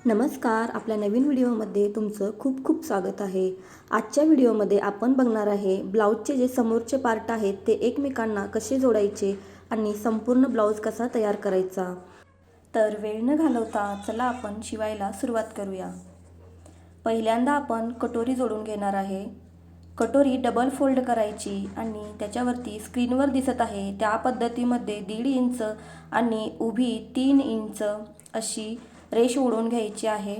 नमस्कार. आपल्या नवीन व्हिडिओमध्ये तुमचं खूप खूप स्वागत आहे. आजच्या व्हिडिओमध्ये आपण बघणार आहे ब्लाऊजचे जे समोरचे पार्ट आहेत ते एकमेकांना कसे जोडायचे आणि संपूर्ण ब्लाऊज कसा तयार करायचा. तर वेळ न घालवता चला आपण शिवायला सुरुवात करूया. पहिल्यांदा आपण कटोरी जोडून घेणार आहे. कटोरी डबल फोल्ड करायची आणि त्याच्यावरती स्क्रीनवर दिसत आहे त्या पद्धतीमध्ये 1.5 इंच आणि उभी 3 इंच अशी रेष ओढून घ्यायची आहे.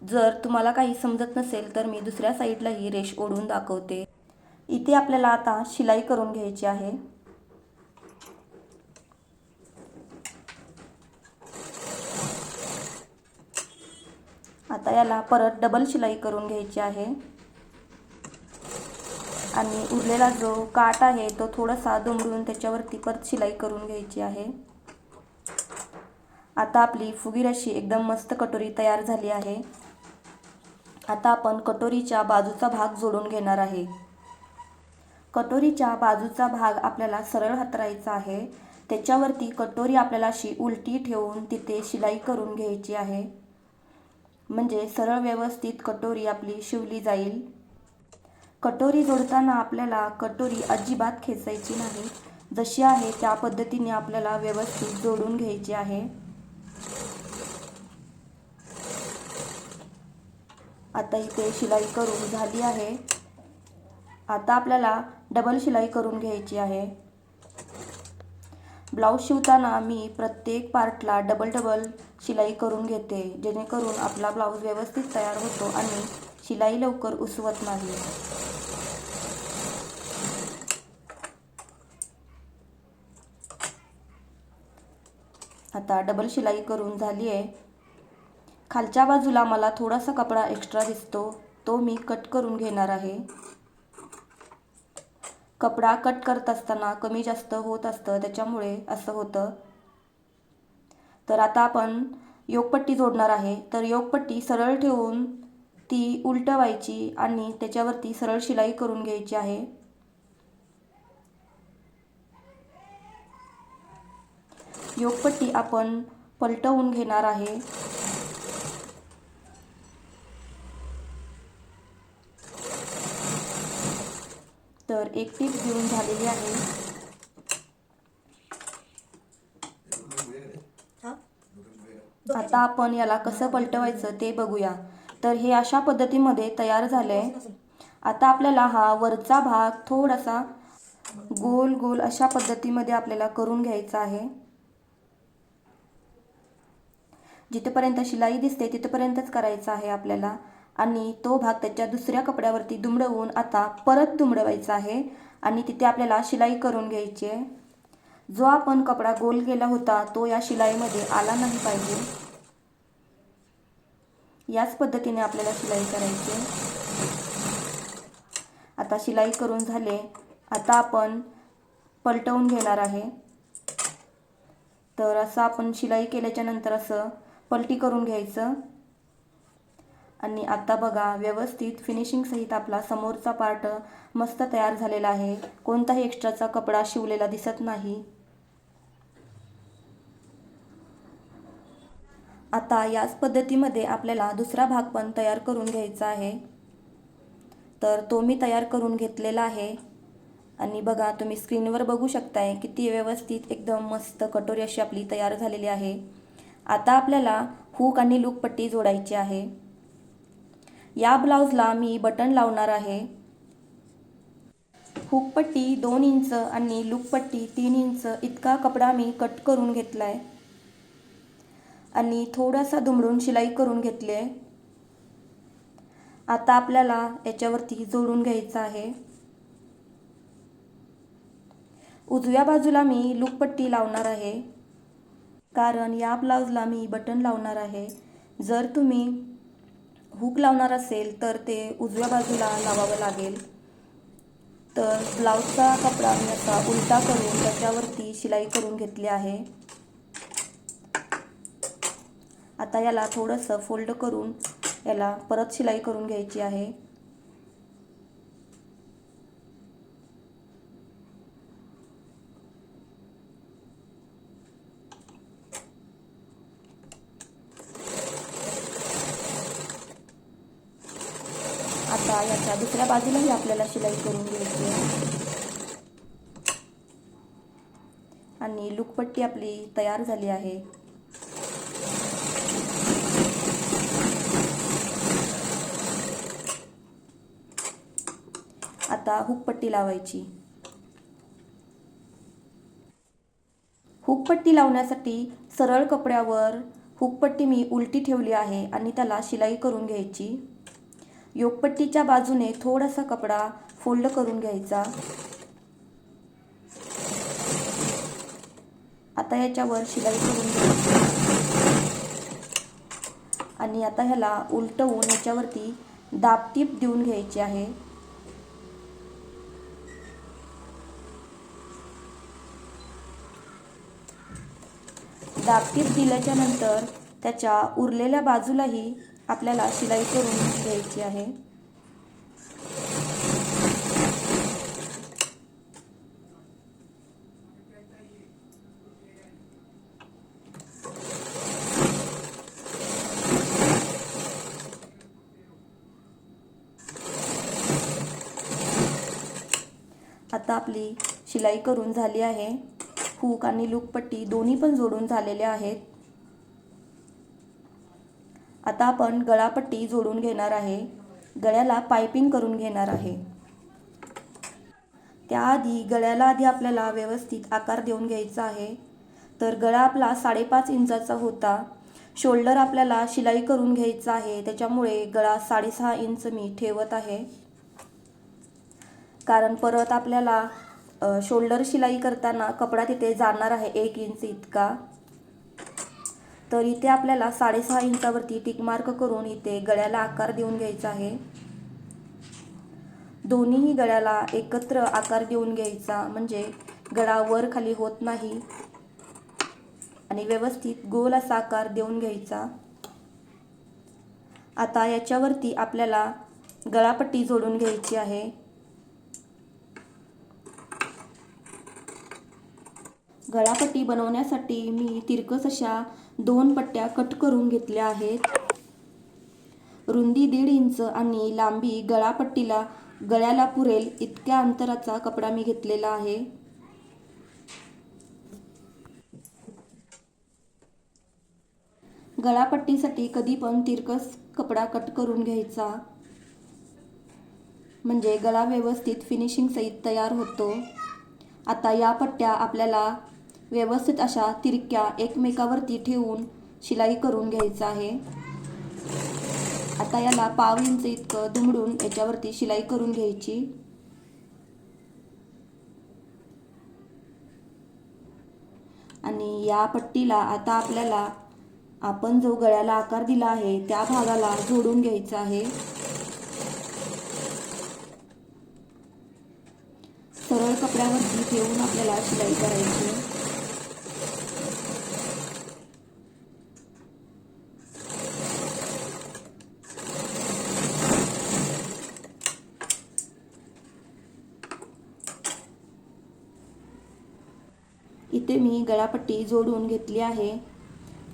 जर तुम्हाला काही समजत नसेल तर मी दुसऱ्या साईडला ही रेष ओढून दाखवते. इथे आपल्याला आता शिलाई करून घ्यायची आहे. आता याला परत डबल शिलाई करून घ्यायची आहे आणि उरलेला जो काठ आहे तो थोडासा दुमडून त्याच्यावरती परत शिलाई करून घ्यायची आहे. आता आपली फुगीर अशी एकदम मस्त कटोरी तयार झाली आहे. आता आपण कटोरीच्या बाजूचा भाग जोडून घेणार आहे. कटोरीच्या बाजूचा भाग आपल्याला सरळ हातरायचा आहे. त्याच्यावरती कटोरी आपल्याला अशी उलटी ठेवून तिथे शिलाई करून घ्यायची आहे, म्हणजे सरळ व्यवस्थित कटोरी आपली शिवली जाईल. कटोरी जोडताना आपल्याला कटोरी अजिबात खेचायची नाही. जशी आहे त्या पद्धतीने आपल्याला व्यवस्थित जोडून घ्यायची आहे. आता इथे शिलाई करून झाली आहे. आता आपल्याला डबल शिलाई करून घ्यायची आहे. ब्लाऊज शिवताना मी प्रत्येक पार्टला डबल शिलाई करून घेते, जेणेकरून आपला ब्लाऊज व्यवस्थित तयार होतो आणि शिलाई लवकर उसवत नाही. आता डबल शिलाई करून झाली आहे. खालच्या बाजूला मला थोडासा कपडा एक्स्ट्रा दिसतो, तो मी कट करून घेणार आहे. कपडा कट करत असताना कमी जास्त होत असतं, त्याच्यामुळे असं होतं. तर आता आपण योकपट्टी जोडणार आहे. तर योकपट्टी सरळ ठेवून ती उलटवायची आणि त्याच्यावरती सरळ शिलाई करून घ्यायची आहे. योकपट्टी आपण पलटवून घेणार आहे. तर एक टीप घेऊन झालेली आहे. आता आपण याला कसं पलटवायचं ते बघूया. तर हे अशा पद्धतीमध्ये तयार झालंय. आता आपल्याला हा वरचा भाग थोडासा गोल गोल अशा पद्धतीमध्ये आपल्याला करून घ्यायचा आहे. जिथपर्यंत शिलाई दिसते तिथपर्यंतच करायचा आहे आपल्याला आणि तो भाग त्याच्या दुसऱ्या कपड्यावरती दुमडवून आता परत दुमडवायचा आहे आणि तिथे आपल्याला शिलाई करून घ्यायची आहे. जो आपण कपडा गोल केला होता तो या शिलाईमध्ये आला नाही पाहिजे. याच पद्धतीने आपल्याला शिलाई करायची आहे. आता शिलाई करून झाले. आता आपण पलटवून घेणार आहे. तर असं आपण शिलाई केल्याच्या नंतर असं पलटी करून घ्यायचं आणि आता बघा व्यवस्थित फिनिशिंग सहित आपला समोरचा पार्ट मस्त तयार झालेला आहे. कोणताही एक्स्ट्राचा कपडा शिवलेला दिसत नाही. आता याच पद्धतीमध्ये आपल्याला दुसरा भाग पण तयार करून घ्यायचा आहे. तर तो मी तयार करून घेतलेला आहे आणि बघा तुम्ही स्क्रीनवर बघू शकताय किती व्यवस्थित एकदम मस्त कटोरी अशी आपली तयार झालेली आहे. आता आपल्याला हुक आणि लूप पट्टी जोडायची आहे. या ब्लाऊजला मी बटन लावणार आहे. हुक पट्टी 2 इंच आणि लूप पट्टी 3 इंच इतका कपडा मी कट करून घेतलाय आणि थोडासा दुमडून शिलाई करून घेतली आहे. आता आपल्याला याच्यावरती जोडून घ्यायचं आहे. उजव्या बाजूला मी लूप पट्टी लावणार आहे, कारण या ब्लाऊजला मी बटन लावणार आहे. जर तुम्ही हुक लावणार असेल तर ते उजव्या बाजूला लावावं लागेल. तर ब्लाऊजचा कपडा मी असा उलटा करून त्याच्यावरती शिलाई करून घेतली आहे. आता याला थोडंसं फोल्ड करून याला परत शिलाई करून घ्यायची आहे. आता याच्या दुसऱ्या बाजूलाही आपल्याला शिलाई करून घ्यायची आहे आणि लूकपट्टी आपली तयार झाली आहे। आता हुकपट्टी लावायची। हुकपट्टी लावण्यासाठी सरळ कपड्यावर हुकपट्टी मी उलटी ठेवली आहे आणि त्याला शिलाई करून घ्यायची। योकपट्टीच्या बाजूने थोडासा कपडा फोल्ड करून घ्यायचा। आता याच्यावर शिलाई करून घ्यायची आणि आता ह्याला उलटवून याच्यावरती दाबटीप देऊन घ्यायची आहे। दाबटीप दिल्याच्या नंतर त्याच्या उरलेल्या बाजूलाही आपल्याला शिलाई करून घ्यायची आहे। आता आपली शिलाई करून झाली आहे। हुक आणि लूकपट्टी दोन्ही पण जोडून झालेले आहेत। आता आपण गळापट्टी जोडून घेणार आहे। गळ्याला पाइपिंग करून घेणार आहे। त्याआधी गळ्याला आपल्याला व्यवस्थित आकार देऊन घ्यायचा आहे। तर गळा आपला 5.5 इंचाचा होता। शोल्डर आपल्याला शिलाई करून घ्यायचा आहे, त्याच्यामुळे गळा 6.5 इंच मी ठेवत आहे। कारण परत आपल्याला शोल्डर शिलाई करताना कपडा तिथे जाणार आहे 1 इंच इतका। तर इथे आपल्याला 6.5 इंचावरती टिक मार्क करून इथे गळ्याला आकार देऊन घ्यायचा आहे। दोन्हीही गळ्याला एकत्र आकार देऊन घ्यायचा, म्हणजे गळा वर खाली होत नाही आणि व्यवस्थित गोल असा आकार देऊन घ्यायचा। आता याच्यावरती आपल्याला गळापट्टी जोडून घ्यायची आहे। गळापट्टी बनवण्यासाठी मी तिरकस अशा 2 पट्ट्या कट करून घेतल्या आहेत। रुंदी 1.5 इंच आणि लांबी गळ्याला पुरेल इतक्या अंतराचा कपडा मी घेतलेला आहे। गळापट्टीसाठी कधी पण तिरकस कपडा कट करून घ्यायचा, म्हणजे गळा व्यवस्थित फिनिशिंग सहित तयार होतो। आता या पट्ट्या आपल्याला व्यवस्थित अशा तिरक्या एकमेकावरती ठेवून शिलाई करून घ्यायचं आहे। आता याला 1/2 इंच इतकं दुमडून याच्यावरती शिलाई करून घ्यायची। आणि या पट्टीला आता आपल्याला आपण जो गळ्याला आकार दिला आहे त्या भागाला जोडून घ्यायचा आहे। सरळ कपड्यावरती ठेवून आपल्याला शिलाई करायची। इथे मी गळापट्टी जोडून घेतली आहे।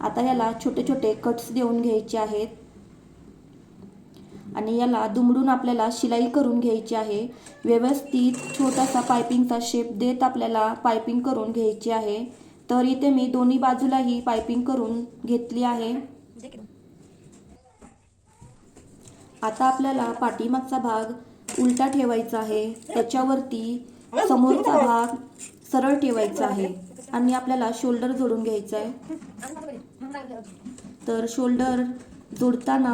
आता याला छोटे छोटे कट्स देऊन घ्यायचे आहेत आणि याला दुमडून आपल्याला शिलाई करून घ्यायची आहे। व्यवस्थित छोटासा पाइपिंगचा शेप देत आपल्याला पाइपिंग करून घ्यायची आहे। तर इथे मी दोन्ही बाजूलाही पाइपिंग करून घेतली आहे। आता आपल्याला पाठीमागचा भाग उलटा ठेवायचा आहे, त्याच्यावरती समोरचा भाग सरळ ठेवायचा आहे आणि आपल्याला शोल्डर जोडून घ्यायचा आहे। तर शोल्डर जोडताना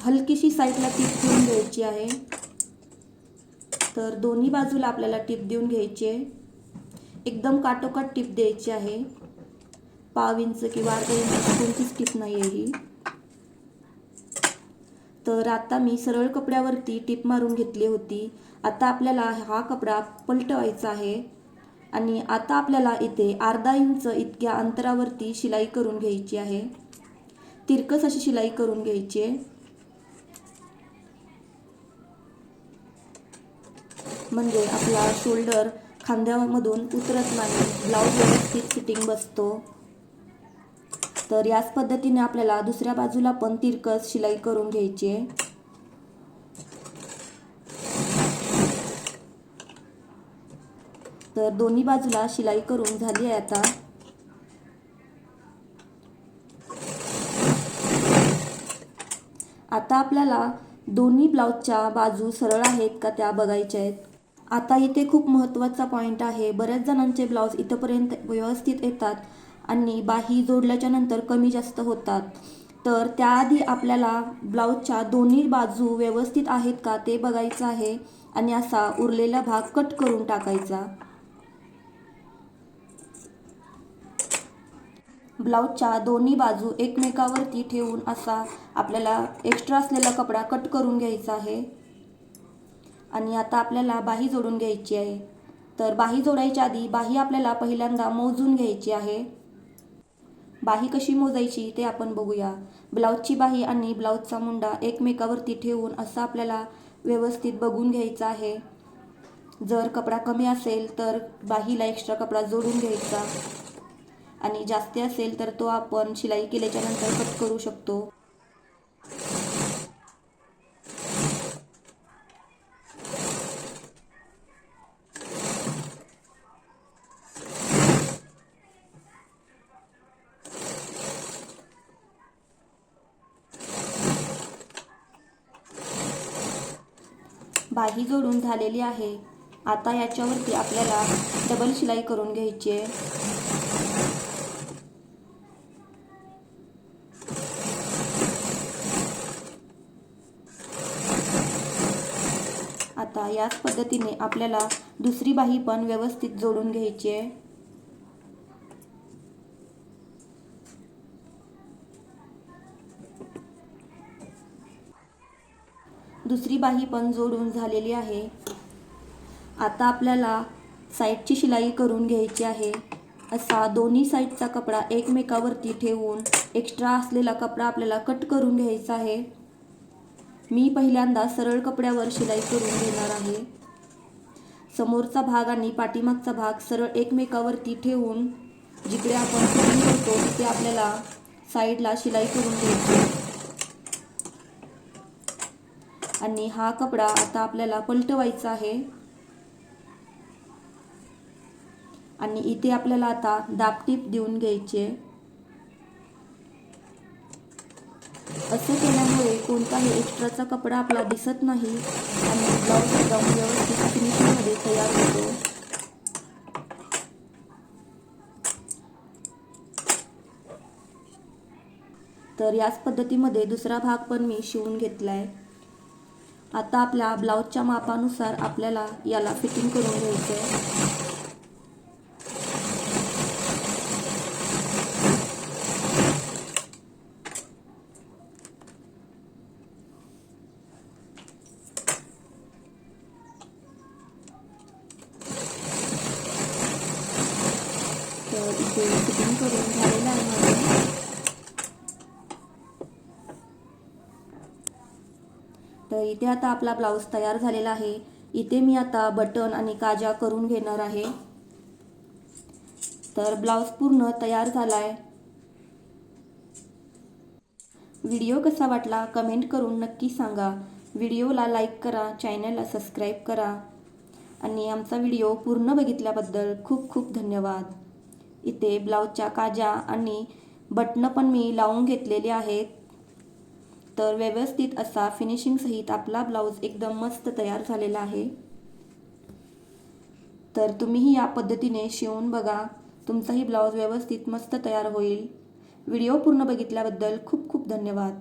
हलकीशी साईडला टिप देऊन घ्यायची आहे। तर दोन्ही बाजूला आपल्याला टिप देऊन घ्यायची आहे। एकदम काटोकाट टिप द्यायची आहे। 1/2 इंच किंवा अर्धा इंच कोणतीच टिप नाही आहे ही। तर आता मी सरळ कपड्यावरती टिप मारून घेतली होती। आता आपल्याला हा कपडा पलटवायचा आहे आणि आता आपल्याला इथे अर्धा इंच इतक्या अंतरावरती शिलाई करून घ्यायची आहे। तिरकस अशी शिलाई करून घ्यायची आहे, म्हणजे आपला शोल्डर खांद्यामधून उतरत नाही, ब्लाउज व्यवस्थित फिटिंग बसतो। तर याच पद्धतीने आपल्याला दुसऱ्या बाजूला पण तिरकस शिलाई करून घ्यायची आहे। तर दोन्ही बाजूला शिलाई करून झाली आहे आता। आता आपल्याला दोन्ही ब्लाऊजच्या बाजू सरळ आहेत का त्या बघायच्या आहेत। आता इथे खूप महत्त्वाचा पॉईंट आहे, बऱ्याच जणांचे ब्लाऊज इथंपर्यंत व्यवस्थित येतात आणि बाही जोडल्याच्या नंतर कमी जास्त होतात। तर त्याआधी आपल्याला ब्लाऊजच्या दोन्ही बाजू व्यवस्थित आहेत का ते बघायचं आहे आणि असा उरलेला भाग कट करून टाकायचा। ब्लाऊजच्या दोन्ही बाजू एकमेकावरती ठेवून असा आपल्याला एक्स्ट्रा असलेला कपडा कट करून घ्यायचा आहे। आणि आता आपल्याला बाही जोडून घ्यायची आहे। तर बाही जोडायच्या आधी बाही आपल्याला पहिल्यांदा मोजून घ्यायची आहे। बाही कशी मोजायची ते आपण बघूया। ब्लाऊजची बाही आणि ब्लाऊजचा मुंडा एकमेकावरती ठेवून असं आपल्याला व्यवस्थित बघून घ्यायचं आहे। जर कपडा कमी असेल तर बाहीला एक्स्ट्रा कपडा जोडून घ्यायचा आणि जास्त असेल तर तो आपण शिलाई केल्याच्या नंतर कट करू शकतो। बाही जोडून झालेली आहे। आता याच्यावरती आपल्याला डबल शिलाई करून घ्यायची आहे। आता याच पद्धतीने आपल्याला दुसरी बाही पण व्यवस्थित जोडून घ्यायची आहे। दुसरी बाही पण जोडून झालेली आहे। आता आपल्याला साईडची शिलाई करून घ्यायची आहे। असा दोन्ही साईडचा कपडा एकमेकावरती ठेवून एक्स्ट्रा असलेला कपडा आपल्याला कट करून घ्यायचा आहे। मी पहिल्यांदा सरळ कपड्यावर शिलाई करून घेणार आहे। समोरचा भाग आणि पाठीमागचा भाग सरळ एकमेकावरती ठेवून जिकडे आपण फिटिंग करतो तिथे आपल्याला साईडला शिलाई करून घ्यायची आणि हा कपडा आता आपल्याला पलटवायचा आहे आणि इथे आपल्याला आता दाबटीप देऊन घ्यायचे। असं केल्यामुळे कोणताही एक्स्ट्राचा कपडा आपला दिसत नाही आणि ब्लाऊज एकदम व्यवस्थित फिनिशिंगमध्ये तयार होतो। तर याच पद्धतीमध्ये दुसरा भाग पण मी शिवून घेतलाय। आता आपल्या ब्लाऊजच्या मापानुसार आपल्याला याला फिटिंग करून घ्यायचं आहे। तर इथे फिटिंग करून झालेलं आहे माझं। तर इथे आता आपला ब्लाऊज तयार झालेला आहे। इथे मी आता बटन आणि काजा करून घेणार आहे। तर ब्लाऊज पूर्ण तयार झालाय। व्हिडिओ कसा वाटला कमेंट करून नक्की सांगा। व्हिडिओला लाईक करा, चॅनलला सबस्क्राईब करा आणि आमचा व्हिडिओ पूर्ण बघितल्याबद्दल खूप खूप धन्यवाद। इथे ब्लाऊजच्या काजा आणि बटणं पण मी लावून घेतलेले आहेत। तर व्यवस्थित असा फिनिशिंग सहित आपला ब्लाऊज एकदम मस्त तयार झालेला आहे। तर तुम्हीही या पद्धतीने शिवून बघा, तुमचाही ब्लाऊज व्यवस्थित मस्त तयार होईल। व्हिडिओ पूर्ण बघितल्याबद्दल खूप खूप धन्यवाद।